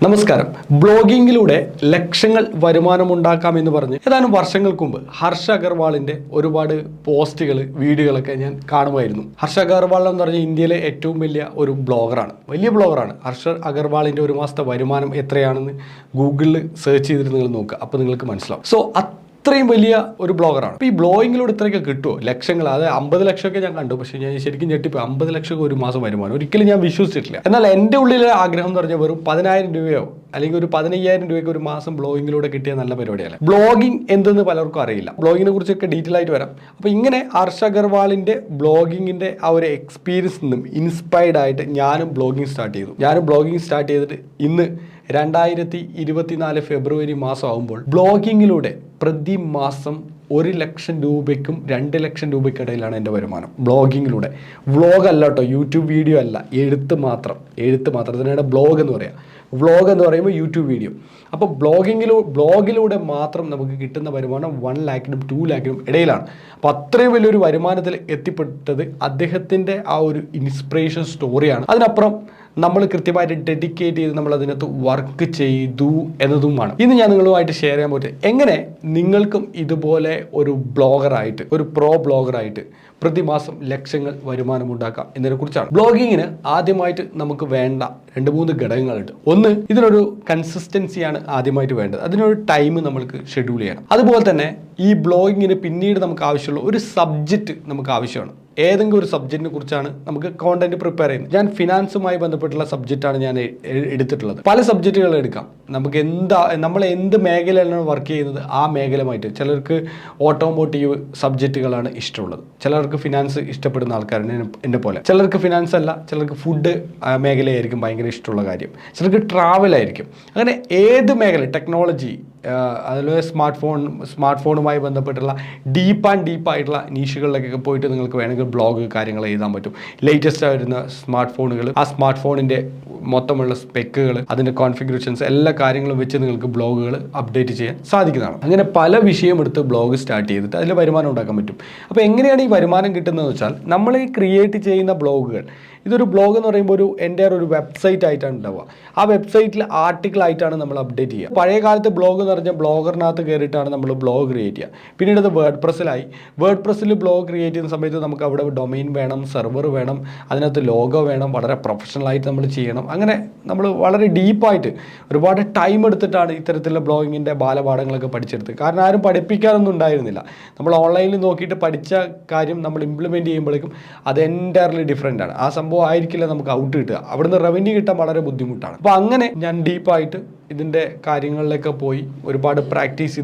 നമസ്കാരം. ബ്ലോഗിങ്ങിലൂടെ ലക്ഷങ്ങൾ വരുമാനമുണ്ടാക്കാമെന്ന് പറഞ്ഞ് ഏതാനും വർഷങ്ങൾക്ക് മുമ്പ് ഹർഷ അഗർവാളിൻ്റെ ഒരുപാട് പോസ്റ്റുകൾ വീഡിയോകളൊക്കെ ഞാൻ കാണുമായിരുന്നു. ഹർഷ അഗർവാൾ എന്ന് പറഞ്ഞാൽ ഇന്ത്യയിലെ ഏറ്റവും വലിയ ഒരു ബ്ലോഗറാണ്, വലിയ ബ്ലോഗറാണ്. ഹർഷ അഗർവാളിൻ്റെ ഒരു മാസത്തെ വരുമാനം എത്രയാണെന്ന് ഗൂഗിളിൽ സെർച്ച് ചെയ്തിട്ട് നിങ്ങൾ നോക്കുക, അപ്പോൾ നിങ്ങൾക്ക് മനസ്സിലാവും. സോ അത്രയും വലിയ ഒരു ബ്ലോഗറാണ്. അപ്പോൾ ഈ ബ്ലോഗിങ്ങിലൂടെ ഇത്രയൊക്കെ കിട്ടുമോ? ലക്ഷങ്ങൾ, അത് 50 ലക്ഷമൊക്കെ ഞാൻ കണ്ടു. പക്ഷേ ഞാൻ ശരിക്കും ഞെട്ടിപ്പോയി. 50 ലക്ഷം ഒരു മാസം വരുമാനം ഒരിക്കലും ഞാൻ വിശ്വസിച്ചിട്ടില്ല. എന്നാൽ എൻ്റെ ഉള്ളിലെ ആഗ്രഹം എന്ന് പറഞ്ഞാൽ വെറും 10,000 രൂപയോ അല്ലെങ്കിൽ ഒരു 15,000 രൂപയ്ക്ക് ഒരു മാസം ബ്ലോഗിങ്ങിലൂടെ കിട്ടിയ നല്ല പരിപാടിയല്ല. ബ്ലോഗിങ് എന്തെന്ന് പലർക്കും അറിയില്ല. ബ്ലോഗിങ്ങിനെ കുറിച്ചൊക്കെ ഡീറ്റെയിൽ ആയിട്ട് വരാം. അപ്പോൾ ഇങ്ങനെ ഹർഷ അഗർവാളിൻ്റെ ബ്ലോഗിങ്ങിൻ്റെ ആ ഒരു എക്സ്പീരിയൻസ് നിന്നും ഇൻസ്പയർഡ് ആയിട്ട് ഞാനും ബ്ലോഗിങ് സ്റ്റാർട്ട് ചെയ്തു. ബ്ലോഗിങ് സ്റ്റാർട്ട് ചെയ്തിട്ട് ഇന്ന് 2024 ഫെബ്രുവരി മാസം ആകുമ്പോൾ ബ്ലോഗിങ്ങിലൂടെ പ്രതി മാസം 1 ലക്ഷം രൂപയ്ക്കും 2 ലക്ഷം രൂപയ്ക്കിടയിലാണ് എൻ്റെ വരുമാനം ബ്ലോഗിങ്ങിലൂടെ. വ്ളോഗല്ല കേട്ടോ, യൂട്യൂബ് വീഡിയോ അല്ല, എഴുത്ത് മാത്രം. അതിനാണ് ബ്ലോഗ് എന്ന് പറയാം. വ്ളോഗ് എന്ന് പറയുമ്പോൾ യൂട്യൂബ് വീഡിയോ. അപ്പോൾ ബ്ലോഗിലൂടെ മാത്രം നമുക്ക് കിട്ടുന്ന വരുമാനം 1 ലാഖിനും 2 ലാഖിനും ഇടയിലാണ്. അപ്പോൾ അത്രയും വലിയൊരു വരുമാനത്തിൽ എത്തിപ്പെട്ടത് അദ്ദേഹത്തിൻ്റെ ആ ഒരു ഇൻസ്പിറേഷൻ സ്റ്റോറിയാണ്. അതിനപ്പുറം നമ്മൾ കൃത്യമായിട്ട് ഡെഡിക്കേറ്റ് ചെയ്ത് നമ്മൾ അതിനകത്ത് വർക്ക് ചെയ്തു എന്നതുമാണ് ഇന്ന് ഞാൻ നിങ്ങളുമായിട്ട് ഷെയർ ചെയ്യാൻ പറ്റും. എങ്ങനെ നിങ്ങൾക്കും ഇതുപോലെ ഒരു ബ്ലോഗറായിട്ട്, ഒരു പ്രോ ബ്ലോഗറായിട്ട് പ്രതിമാസം ലക്ഷങ്ങൾ വരുമാനമുണ്ടാക്കാം എന്നതിനെ കുറിച്ചാണ്. ബ്ലോഗിങ്ങിന് ആദ്യമായിട്ട് നമുക്ക് വേണ്ട 2-3 ഘടകങ്ങളുണ്ട്. ഒന്ന്, ഇതിനൊരു കൺസിസ്റ്റൻസിയാണ് ആദ്യമായിട്ട് വേണ്ടത്. അതിനൊരു ടൈം നമ്മൾക്ക് ഷെഡ്യൂൾ ചെയ്യണം. അതുപോലെ തന്നെ ഈ ബ്ലോഗിങ്ങിന് പിന്നീട് നമുക്ക് ആവശ്യമുള്ള ഒരു സബ്ജക്റ്റ് നമുക്ക് ആവശ്യമാണ്. ഏതെങ്കിലും ഒരു സബ്ജക്റ്റിനെ കുറിച്ചാണ് നമുക്ക് കോണ്ടന്റ് പ്രിപ്പയർ ചെയ്യുന്നത്. ഞാൻ ഫിനാൻസുമായി ബന്ധപ്പെട്ടുള്ള സബ്ജക്റ്റാണ് ഞാൻ എടുത്തിട്ടുള്ളത്. പല സബ്ജക്റ്റുകൾ എടുക്കാം. നമുക്ക് നമ്മൾ എന്ത് മേഖലയിലാണ് വർക്ക് ചെയ്യുന്നത് ആ മേഖലയുമായിട്ട്. ചിലർക്ക് ഓട്ടോമോട്ടീവ് സബ്ജക്റ്റുകളാണ് ഇഷ്ടമുള്ളത്, ചിലർക്ക് ഫിനാൻസ് ഇഷ്ടപ്പെടുന്ന ആൾക്കാരാണ് എന്നെ പോലെ. ചിലർക്ക് ഫിനാൻസ് അല്ല, ചിലർക്ക് ഫുഡ് മേഖലയായിരിക്കും ഭയങ്കര ഇഷ്ടമുള്ള കാര്യം, ചിലർക്ക് ട്രാവൽ ആയിരിക്കും. അങ്ങനെ ഏത് മേഖല, ടെക്നോളജി, അതുപോലെ സ്മാർട്ട് ഫോണുമായി ബന്ധപ്പെട്ടുള്ള ഡീപ്പായിട്ടുള്ള നീഷുകളിലേക്കൊക്കെ പോയിട്ട് നിങ്ങൾക്ക് വേണമെങ്കിൽ ബ്ലോഗ് കാര്യങ്ങൾ എഴുതാൻ പറ്റും. ലേറ്റസ്റ്റ് ആയിരുന്ന സ്മാർട്ട് ഫോണുകൾ, ആ സ്മാർട്ട് ഫോണിൻ്റെ മൊത്തമുള്ള സ്പെക്കുകൾ, അതിൻ്റെ കോൺഫിഗറേഷൻസ്, എല്ലാ കാര്യങ്ങളും വെച്ച് നിങ്ങൾക്ക് ബ്ലോഗുകൾ അപ്ഡേറ്റ് ചെയ്യാൻ സാധിക്കുന്നതാണ്. അങ്ങനെ പല വിഷയം എടുത്ത് ബ്ലോഗ് സ്റ്റാർട്ട് ചെയ്തിട്ട് അതിൽ വരുമാനം ഉണ്ടാക്കാൻ പറ്റും. അപ്പോൾ എങ്ങനെയാണ് ഈ വരുമാനം കിട്ടുന്നതെന്ന് വെച്ചാൽ, നമ്മൾ ഈ ക്രിയേറ്റ് ചെയ്യുന്ന ബ്ലോഗുകൾ, ഇതൊരു ബ്ലോഗ് എന്ന് പറയുമ്പോൾ ഒരു വെബ്സൈറ്റ് ആയിട്ടാണ് ഉണ്ടാവുക. ആ വെബ്സൈറ്റിൽ ആർട്ടിക്കിൾ ആയിട്ടാണ് നമ്മൾ അപ്ഡേറ്റ് ചെയ്യുക. പഴയ കാലത്ത് ബ്ലോഗ് എന്ന് പറഞ്ഞാൽ ബ്ലോഗറിനകത്ത് കയറിയിട്ടാണ് നമ്മൾ ബ്ലോഗ് ക്രിയേറ്റ് ചെയ്യുക. പിന്നീട് അത് വേർഡ് പ്രസ്സിൽ ബ്ലോഗ് ക്രിയേറ്റ് ചെയ്യുന്ന സമയത്ത് നമുക്ക് അവിടെ ഡൊമൈൻ വേണം, സെർവർ വേണം, അതിനകത്ത് ലോഗോ വേണം, വളരെ പ്രൊഫഷണലായിട്ട് നമ്മൾ ചെയ്യണം. അങ്ങനെ നമ്മൾ വളരെ ഡീപ്പായിട്ട് ഒരുപാട് ടൈം എടുത്തിട്ടാണ് ഇത്തരത്തിലുള്ള ബ്ലോഗിങ്ങിൻ്റെ ബാലപാഠങ്ങളൊക്കെ പഠിച്ചെടുത്തത്. കാരണം ആരും പഠിപ്പിക്കാനൊന്നും ഉണ്ടായിരുന്നില്ല. നമ്മൾ ഓൺലൈനിൽ നോക്കിയിട്ട് പഠിച്ച കാര്യം നമ്മൾ ഇംപ്ലിമെൻറ്റ് ചെയ്യുമ്പോഴേക്കും അത് എൻറ്റയർലി ഡിഫറെൻ്റ് ആണ്. ആ സംഭവം ആയിരിക്കില്ല നമുക്ക് ഔട്ട് കിട്ടുക. അവിടുന്ന് റവന്യൂ കിട്ടാൻ വളരെ ബുദ്ധിമുട്ടാണ്. അപ്പോൾ അങ്ങനെ ഞാൻ ഡീപ്പായിട്ട് ഇതിൻ്റെ കാര്യങ്ങളിലൊക്കെ പോയി ഒരുപാട് പ്രാക്ടീസ്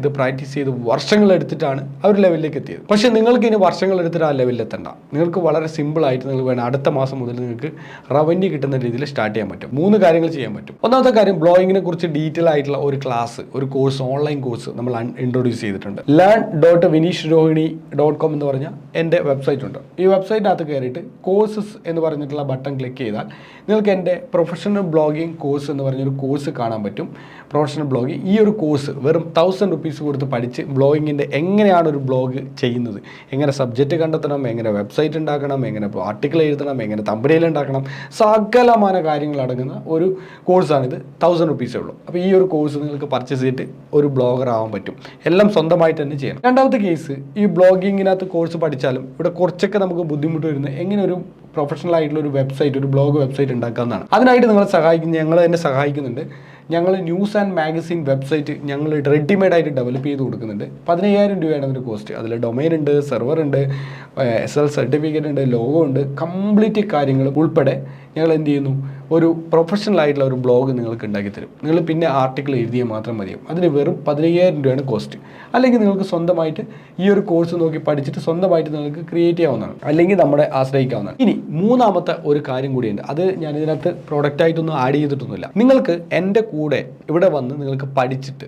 ചെയ്ത് വർഷങ്ങളെടുത്തിട്ടാണ് ആ ഒരു ലെവലിലേക്ക് എത്തിയത്. പക്ഷേ നിങ്ങൾക്ക് ഇനി വർഷങ്ങളെടുത്തിട്ട് ആ ലെവലിൽ എത്തണ്ട. നിങ്ങൾക്ക് വളരെ സിമ്പിളായിട്ട് നിങ്ങൾ വേണം അടുത്ത മാസം മുതൽ നിങ്ങൾക്ക് റവന്യൂ കിട്ടുന്ന രീതിയിൽ സ്റ്റാർട്ട് ചെയ്യാൻ പറ്റും. 3 കാര്യങ്ങൾ ചെയ്യാൻ പറ്റും. ഒന്നാമത്തെ കാര്യം, ബ്ലോഗിങ്ങിനെ കുറിച്ച് ഡീറ്റെയിൽ ആയിട്ടുള്ള ഒരു ക്ലാസ്, ഒരു കോഴ്സ്, ഓൺലൈൻ കോഴ്സ് നമ്മൾ ഇൻട്രൊഡ്യൂസ് ചെയ്തിട്ടുണ്ട്. learn.vinishrohini.com എന്ന് പറഞ്ഞാൽ എൻ്റെ വെബ്സൈറ്റ് ഉണ്ട്. ഈ വെബ്സൈറ്റിനകത്ത് കയറിയിട്ട് കോഴ്സസ് എന്ന് പറഞ്ഞിട്ടുള്ള ബട്ടൺ ക്ലിക്ക് ചെയ്താൽ നിങ്ങൾക്ക് എൻ്റെ പ്രൊഫഷണൽ ബ്ലോഗിങ് കോഴ്സ് എന്ന് പറഞ്ഞൊരു കോഴ്സ് കാണാൻ പറ്റും. പ്രൊഫഷണൽ ബ്ലോഗിങ്, ഈ ഒരു കോഴ്സ് വെറും 1000 റുപ്പീസ് കൊടുത്ത് പഠിച്ച് ബ്ലോഗിങ്ങിൻ്റെ എങ്ങനെയാണ് ഒരു ബ്ലോഗ് ചെയ്യുന്നത്, എങ്ങനെ സബ്ജക്റ്റ് കണ്ടെത്തണം, എങ്ങനെ വെബ്സൈറ്റ് ഉണ്ടാക്കണം, എങ്ങനെ ആർട്ടിക്കിൾ എഴുതണം, എങ്ങനെ തമ്പനയിൽ ഉണ്ടാക്കണം, സകലമാന കാര്യങ്ങൾ അടങ്ങുന്ന ഒരു കോഴ്സാണിത്. 1000 റുപ്പീസേ ഉള്ളൂ. അപ്പോൾ ഈ ഒരു കോഴ്സ് നിങ്ങൾക്ക് പർച്ചേസ് ചെയ്തിട്ട് ഒരു ബ്ലോഗർ ആവാൻ പറ്റും. എല്ലാം സ്വന്തമായിട്ട് തന്നെ ചെയ്യണം. രണ്ടാമത്തെ കേസ്, ഈ ബ്ലോഗിങ്ങിനകത്ത് കോഴ്സ് പഠിച്ചാലും ഇവിടെ കുറച്ചൊക്കെ നമുക്ക് ബുദ്ധിമുട്ട് വരുന്നത് എങ്ങനെ ഒരു പ്രൊഫഷണൽ ആയിട്ടുള്ള ഒരു വെബ്സൈറ്റ്, ഒരു ബ്ലോഗ് വെബ്സൈറ്റ് ഉണ്ടാക്കാമെന്നാണ്. അതിനായിട്ട് ഞങ്ങൾ തന്നെ സഹായിക്കുന്നുണ്ട്. ഞങ്ങൾ ന്യൂസ് ആൻഡ് മാഗസിൻ വെബ്സൈറ്റ് ഞങ്ങൾ റെഡിമെയ്ഡായിട്ട് ഡെവലപ്പ് ചെയ്ത് കൊടുക്കുന്നുണ്ട്. 15,000 രൂപയാണ് അതിൻ്റെ കോസ്റ്റ്. അതിൽ ഡൊമൈൻ ഉണ്ട്, സെർവർ ഉണ്ട്, SL സർട്ടിഫിക്കറ്റ് ഉണ്ട്, ലോഗോ ഉണ്ട്, കംപ്ലീറ്റ് കാര്യങ്ങൾ ഉൾപ്പെടെ ഞങ്ങൾ എന്ത് ചെയ്യുന്നു, ഒരു പ്രൊഫഷണൽ ആയിട്ടുള്ള ഒരു ബ്ലോഗ് നിങ്ങൾക്ക് ഉണ്ടാക്കി തരും. നിങ്ങൾ പിന്നെ ആർട്ടിക്കിൾ എഴുതിയാൽ മാത്രം മതിയാവും. അതിന് വെറും 15,000 രൂപയാണ് കോസ്റ്റ്. അല്ലെങ്കിൽ നിങ്ങൾക്ക് സ്വന്തമായിട്ട് ഈ ഒരു കോഴ്സ് നോക്കി പഠിച്ചിട്ട് സ്വന്തമായിട്ട് നിങ്ങൾക്ക് ക്രിയേറ്റ് ചെയ്യാവുന്നതാണ്, അല്ലെങ്കിൽ നമ്മളെ ആശ്രയിക്കാവുന്നതാണ്. ഇനി മൂന്നാമത്തെ ഒരു കാര്യം കൂടിയുണ്ട്. അത് ഞാൻ ഇതിനകത്ത് പ്രോഡക്റ്റായിട്ടൊന്നും ആഡ് ചെയ്തിട്ടൊന്നുമില്ല. നിങ്ങൾക്ക് എൻ്റെ കൂടെ ഇവിടെ വന്ന് നിങ്ങൾക്ക് പഠിച്ചിട്ട്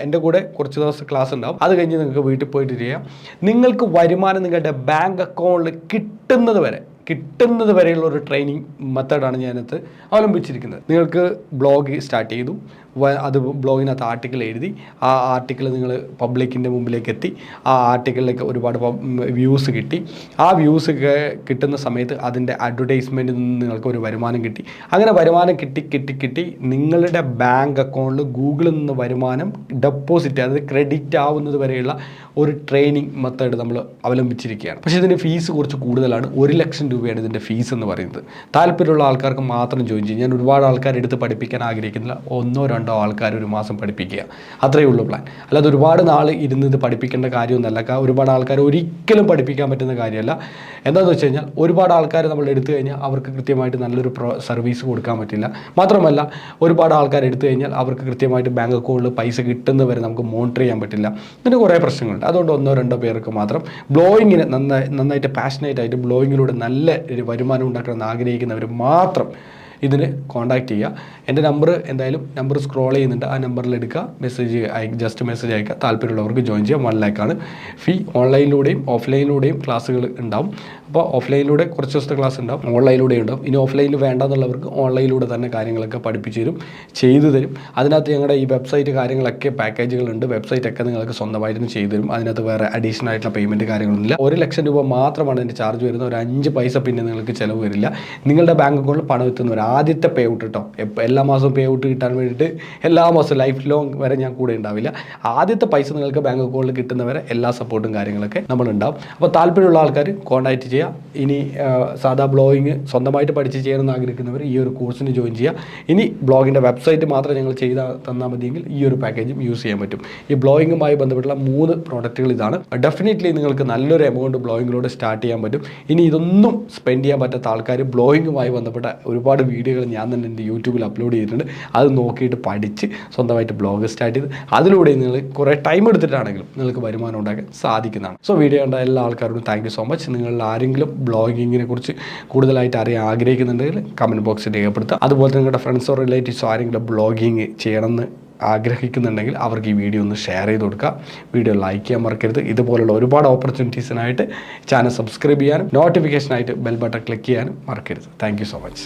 എൻ്റെ കൂടെ കുറച്ച് ദിവസം ക്ലാസ് ഉണ്ടാവും. അത് കഴിഞ്ഞ് നിങ്ങൾക്ക് വീട്ടിൽ പോയിട്ട് ചെയ്യാം. നിങ്ങൾക്ക് വരുമാനം നിങ്ങളുടെ ബാങ്ക് അക്കൗണ്ടിൽ കിട്ടുന്നത് വരെയുള്ള ഒരു ട്രെയിനിങ് മെത്തേഡാണ് ഞാനത് അവലംബിച്ചിരിക്കുന്നത്. നിങ്ങൾക്ക് ബ്ലോഗ് സ്റ്റാർട്ട് ചെയ്തു, അത് ബ്ലോഗിനകത്ത് ആർട്ടിക്കിൾ എഴുതി ആ ആർട്ടിക്കിൾ നിങ്ങൾ പബ്ലിക്കിൻ്റെ മുമ്പിലേക്ക് എത്തി, ആ ആർട്ടിക്കിളിലേക്ക് ഒരുപാട് വ്യൂസ് കിട്ടി, ആ വ്യൂസ് കിട്ടുന്ന സമയത്ത് അതിൻ്റെ അഡ്വർടൈസ്മെൻറ്റിൽ നിന്ന് നിങ്ങൾക്ക് ഒരു വരുമാനം കിട്ടി. അങ്ങനെ വരുമാനം കിട്ടി നിങ്ങളുടെ ബാങ്ക് അക്കൗണ്ടിൽ ഗൂഗിളിൽ നിന്ന് വരുമാനം ഡെപ്പോസിറ്റ്, അതായത് ക്രെഡിറ്റ് ആവുന്നത് വരെയുള്ള ഒരു ട്രെയിനിങ് മെത്തേഡ് നമ്മൾ അവലംബിച്ചിരിക്കുകയാണ്. പക്ഷേ ഇതിൻ്റെ ഫീസ് കുറച്ച് കൂടുതലാണ്. 1 ലക്ഷം രൂപയാണ് ഇതിൻ്റെ ഫീസ് എന്ന് പറയുന്നത്. താല്പര്യമുള്ള ആൾക്കാർക്ക് മാത്രം ജോയിൻ ചെയ്യും. ഞാൻ ഒരുപാട് ആൾക്കാർ എടുത്ത് പഠിപ്പിക്കാൻ ആഗ്രഹിക്കുന്നില്ല. 1-2 ആൾക്കാർ ഒരു മാസം പഠിപ്പിക്കുക, അത്രയേ ഉള്ളൂ പ്ലാൻ. അല്ലാതെ ഒരുപാട് നാൾ ഇരുന്നത് പഠിപ്പിക്കേണ്ട കാര്യമൊന്നുമല്ല. ഒരുപാട് ആൾക്കാർ ഒരിക്കലും പഠിപ്പിക്കാൻ പറ്റുന്ന കാര്യമല്ല. എന്താണെന്ന് വെച്ച് കഴിഞ്ഞാൽ ഒരുപാട് ആൾക്കാർ നമ്മൾ എടുത്തു കഴിഞ്ഞാൽ അവർക്ക് കൃത്യമായിട്ട് നല്ലൊരു സർവീസ് കൊടുക്കാൻ പറ്റില്ല. മാത്രമല്ല ഒരുപാട് ആൾക്കാർ എടുത്തു കഴിഞ്ഞാൽ അവർക്ക് കൃത്യമായിട്ട് ബാങ്ക് അക്കൗണ്ടിൽ പൈസ കിട്ടുന്നവരെ നമുക്ക് മോണിറ്റർ ചെയ്യാൻ പറ്റില്ല. ഇങ്ങനെ കുറേ പ്രശ്നങ്ങളുണ്ട്. അതുകൊണ്ട് 1-2 പേർക്ക് മാത്രം ബ്ലോയിങ്ങിന് നന്നായിട്ട് പാഷനേറ്റ് ആയിട്ട് ബ്ലോയിങ്ങിലൂടെ നല്ല വരുമാനം ഉണ്ടാക്കണമെന്ന് ആഗ്രഹിക്കുന്നവർ മാത്രം ഇതിന് കോൺടാക്റ്റ് ചെയ്യുക. എൻ്റെ നമ്പർ നമ്പർ സ്ക്രോൾ ചെയ്യുന്നുണ്ട്, ആ നമ്പറിൽ എടുക്കുക, ജസ്റ്റ് മെസ്സേജ് അയക്കുക. താല്പര്യമുള്ളവർക്ക് ജോയിൻ ചെയ്യാം. 1 ലാക്കാണ് ഫീ. ഓൺലൈനിലൂടെയും ഓഫ്ലൈനിലൂടെയും ക്ലാസ്സുകൾ ഉണ്ടാവും. അപ്പോൾ ഓഫ്ലൈനിലൂടെ കുറച്ച് ദിവസത്തെ ക്ലാസ് ഉണ്ടാവും, ഓൺലൈനിലൂടെ ഉണ്ടാവും. ഇനി ഓഫ്ലൈനിൽ വേണ്ടെന്നുള്ളവർക്ക് ഓൺലൈനിലൂടെ തന്നെ കാര്യങ്ങളൊക്കെ പഠിപ്പിച്ചു തരും, ചെയ്തു തരും. അതിനകത്ത് ഞങ്ങളുടെ ഈ വെബ്സൈറ്റ് കാര്യങ്ങളൊക്കെ പാക്കേജുകളുണ്ട്. വെബ്സൈറ്റൊക്കെ നിങ്ങൾക്ക് സ്വന്തമായിട്ടും ചെയ്തു തരും. അതിനകത്ത് വേറെ അഡീഷണൽ ആയിട്ടുള്ള പേയ്മെൻറ്റ് കാര്യങ്ങളൊന്നുമില്ല. 1 ലക്ഷം രൂപ മാത്രമാണ് അതിൻ്റെ ചാർജ് വരുന്നത്. ഒരു 5 പൈസ പിന്നെ നിങ്ങൾക്ക് ചിലവ് വരില്ല. നിങ്ങളുടെ ബാങ്ക് അക്കൗണ്ടിൽ പണം എത്തുന്നവർ ആദ്യത്തെ പേ ഔട്ട് കേട്ടോ. എല്ലാ മാസവും പേ ഔട്ട് കിട്ടാൻ വേണ്ടിയിട്ട് എല്ലാ മാസവും ലൈഫ് ലോങ് വരെ ഞാൻ കൂടെ ഉണ്ടാവില്ല. ആദ്യത്തെ പൈസ നിങ്ങൾക്ക് ബാങ്ക് അക്കൗണ്ടിൽ കിട്ടുന്നവരെ എല്ലാ സപ്പോർട്ടും കാര്യങ്ങളൊക്കെ നമ്മളുണ്ടാവും. അപ്പോൾ താല്പര്യമുള്ള ആൾക്കാർ കോൺടാക്റ്റ് ചെയ്യുക. ഇനി സാധാ ബ്ലോഗിങ് സ്വന്തമായിട്ട് പഠിച്ച് ചെയ്യണമെന്ന് ആഗ്രഹിക്കുന്നവർ ഈ ഒരു കോഴ്സിന് ജോയിൻ ചെയ്യുക. ഇനി ബ്ലോഗിൻ്റെ വെബ്സൈറ്റ് മാത്രം ഞങ്ങൾ ചെയ്ത് തന്നാൽ മതിയെങ്കിൽ ഈ ഒരു പാക്കേജും യൂസ് ചെയ്യാൻ പറ്റും. ഈ ബ്ലോഗിങ്ങുമായി ബന്ധപ്പെട്ടുള്ള 3 പ്രോഡക്റ്റുകൾ ഇതാണ്. ഡെഫിനറ്റ്ലി നിങ്ങൾക്ക് നല്ലൊരു എമൗണ്ട് ബ്ലോഗിങ്ങിലൂടെ സ്റ്റാർട്ട് ചെയ്യാൻ പറ്റും. ഇനി ഇതൊന്നും സ്പെൻഡ് ചെയ്യാൻ പറ്റാത്ത ആൾക്കാർ ബ്ലോഗിങ്ങുമായി ബന്ധപ്പെട്ട ഒരുപാട് വീഡിയോകൾ ഞാൻ തന്നെ എൻ്റെ യൂട്യൂബിൽ അപ്ലോഡ് ചെയ്തിട്ടുണ്ട്. അത് നോക്കിയിട്ട് പഠിച്ച് സ്വന്തമായിട്ട് ബ്ലോഗ് സ്റ്റാർട്ട് ചെയ്ത് അതിലൂടെ നിങ്ങൾ കുറേ ടൈം എടുത്തിട്ടാണെങ്കിലും നിങ്ങൾക്ക് വരുമാനം ഉണ്ടാക്കാൻ സാധിക്കുന്നതാണ്. സോ വീഡിയോ കണ്ട എല്ലാ ആൾക്കാരോടും താങ്ക് യു സോ മച്ച്. നിങ്ങളിൽ ആരെങ്കിലും ബ്ലോഗിങ്ങിനെ കുറിച്ച് കൂടുതലായിട്ട് അറിയാൻ ആഗ്രഹിക്കുന്നുണ്ടെങ്കിൽ കമൻറ്റ് ബോക്സിൽ രേഖപ്പെടുത്തുക. അതുപോലെ നിങ്ങളുടെ ഫ്രണ്ട്സോ റിലേറ്റീവ്സോ ആരെങ്കിലും ബ്ലോഗിങ് ചെയ്യണമെന്ന് ആഗ്രഹിക്കുന്നുണ്ടെങ്കിൽ അവർക്ക് ഈ വീഡിയോ ഒന്ന് ഷെയർ ചെയ്ത് കൊടുക്കുക. വീഡിയോ ലൈക്ക് ചെയ്യാൻ മറക്കരുത്. ഇതുപോലുള്ള ഒരുപാട് ഓപ്പർച്യൂണിറ്റീസിനായിട്ട് ചാനൽ സബ്സ്ക്രൈബ് ചെയ്യാനും നോട്ടിഫിക്കേഷനായിട്ട് ബെൽ ബട്ടൺ ക്ലിക്ക് ചെയ്യാനും മറക്കരുത്. Thank you so much.